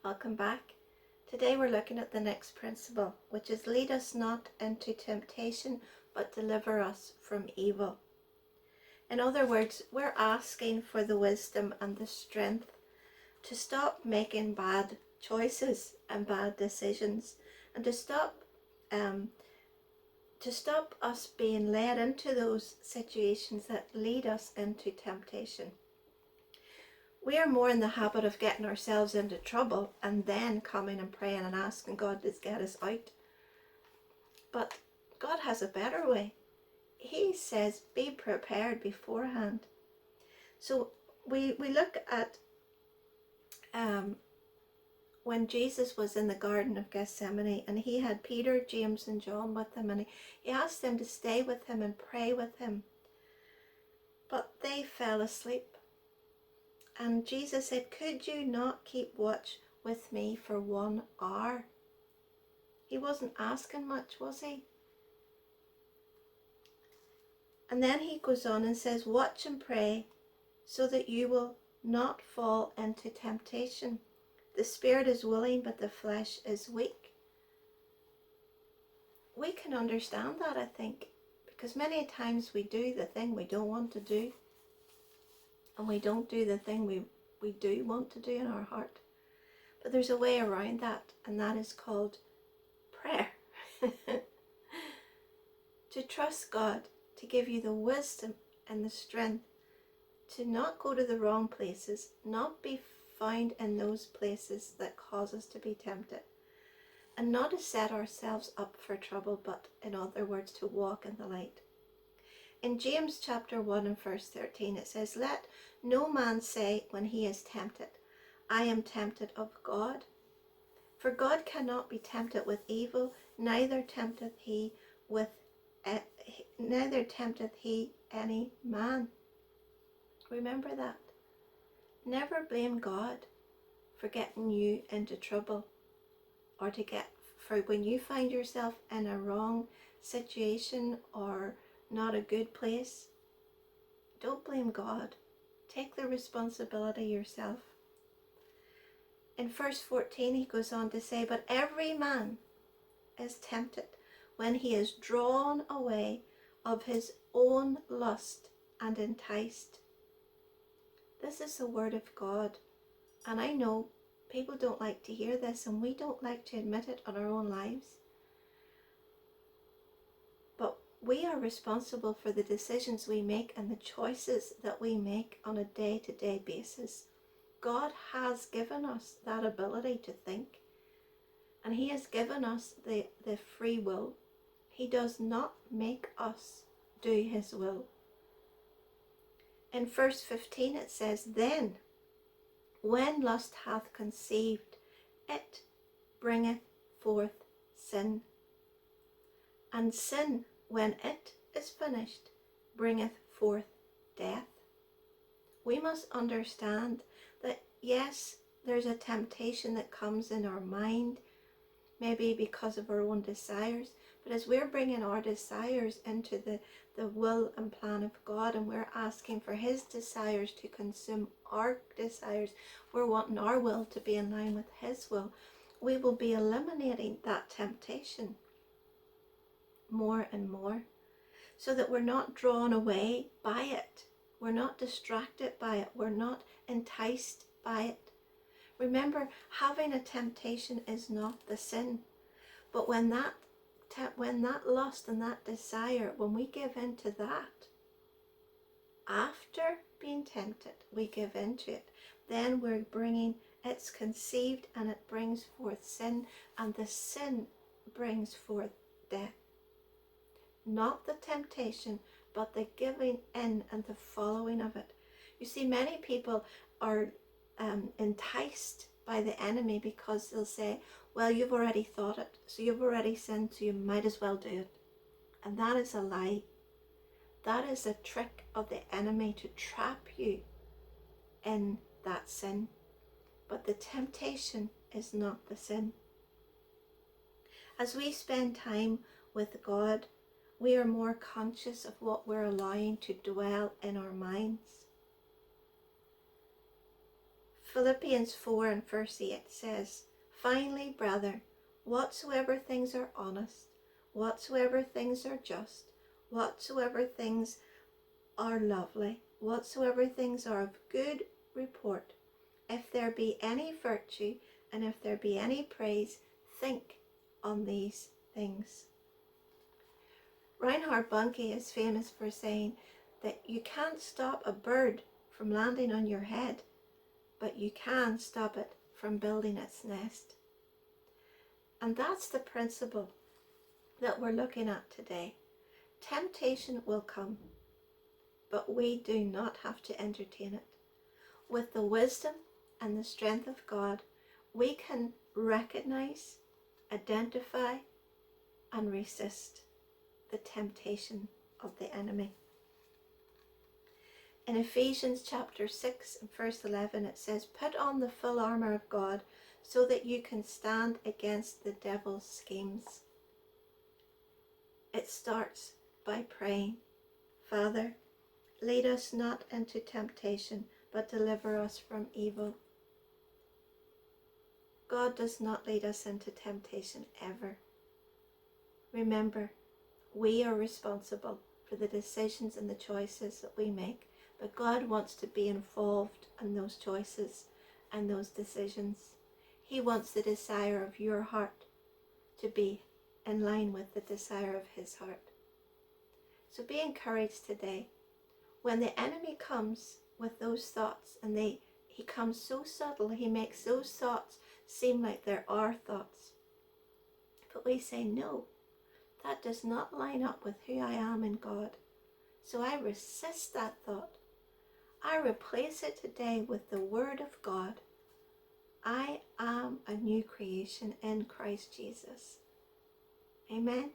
Welcome back. Today we're looking at the next principle, which is lead us not into temptation, but deliver us from evil. In other words, we're asking for the wisdom and the strength to stop making bad choices and bad decisions, and to stop us being led into those situations that lead us into temptation. We are more in the habit of getting ourselves into trouble and then coming and praying and asking God to get us out. But God has a better way. He says, be prepared beforehand. So we look at when Jesus was in the Garden of Gethsemane, and he had Peter, James and John with him, and he asked them to stay with him and pray with him. But they fell asleep. And Jesus said, could you not keep watch with me for 1 hour? He wasn't asking much, was he? And then he goes on and says, watch and pray so that you will not fall into temptation. The spirit is willing, but the flesh is weak. We can understand that, I think, because many times we do the thing we don't want to do, and we don't do the thing we do want to do in our heart. But there's a way around that, and that is called prayer. To trust God to give you the wisdom and the strength to not go to the wrong places, not be found in those places that cause us to be tempted, and not to set ourselves up for trouble, but in other words, to walk in the light. In James chapter 1 and verse 13 it says, let no man say when he is tempted, I am tempted of God. For God cannot be tempted with evil, neither tempteth he any man. Remember that. Never blame God for getting you into trouble, or for when you find yourself in a wrong situation or not a good place. Don't blame God. Take the responsibility yourself. In verse 14 he goes on to say, but every man is tempted when he is drawn away of his own lust and enticed. This is the word of God, and I know people don't like to hear this, and we don't like to admit it on our own lives. But we are responsible for the decisions we make and the choices that we make on a day-to-day basis. God has given us that ability to think, and he has given us the free will. He does not make us do his will. In verse 15 it says, then when lust hath conceived, it bringeth forth sin. And sin, when it is finished, bringeth forth death. We must understand that yes, there's a temptation that comes in our mind, maybe because of our own desires, but as we're bringing our desires into the will and plan of God, and we're asking for his desires to consume our desires, we're wanting our will to be in line with his will, we will be eliminating that temptation more and more, so that we're not drawn away by it, we're not distracted by it, we're not enticed by it. Remember, having a temptation is not the sin, but when that lust and that desire, when we give into that, after being tempted, we give into it, then it's conceived and it brings forth sin, and the sin brings forth death. Not the temptation, but the giving in and the following of it. You see, many people are enticed by the enemy because they'll say, well, you've already thought it, so you've already sinned, so you might as well do it. And that is a lie. That is a trick of the enemy to trap you in that sin. But the temptation is not the sin. As we spend time with God, we are more conscious of what we're allowing to dwell in our minds. Philippians 4 and verse 8 says, "Finally, brethren, whatsoever things are honest, whatsoever things are just, whatsoever things are lovely, whatsoever things are of good report, if there be any virtue and if there be any praise, think on these things." Reinhard Bonnke is famous for saying that you can't stop a bird from landing on your head, but you can stop it from building its nest. And that's the principle that we're looking at today. Temptation will come, but we do not have to entertain it. With the wisdom and the strength of God, we can recognize, identify, and resist the temptation of the enemy. In Ephesians chapter 6 and verse 11 it says, "Put on the full armour of God so that you can stand against the devil's schemes." It starts by praying, "Father, lead us not into temptation, but deliver us from evil." God does not lead us into temptation ever. Remember, we are responsible for the decisions and the choices that we make. But God wants to be involved in those choices and those decisions. He wants the desire of your heart to be in line with the desire of his heart. So be encouraged today. When the enemy comes with those thoughts, and he comes so subtle, he makes those thoughts seem like they're our thoughts. But we say, no, that does not line up with who I am in God. So I resist that thought. I replace it today with the Word of God. I am a new creation in Christ Jesus. Amen.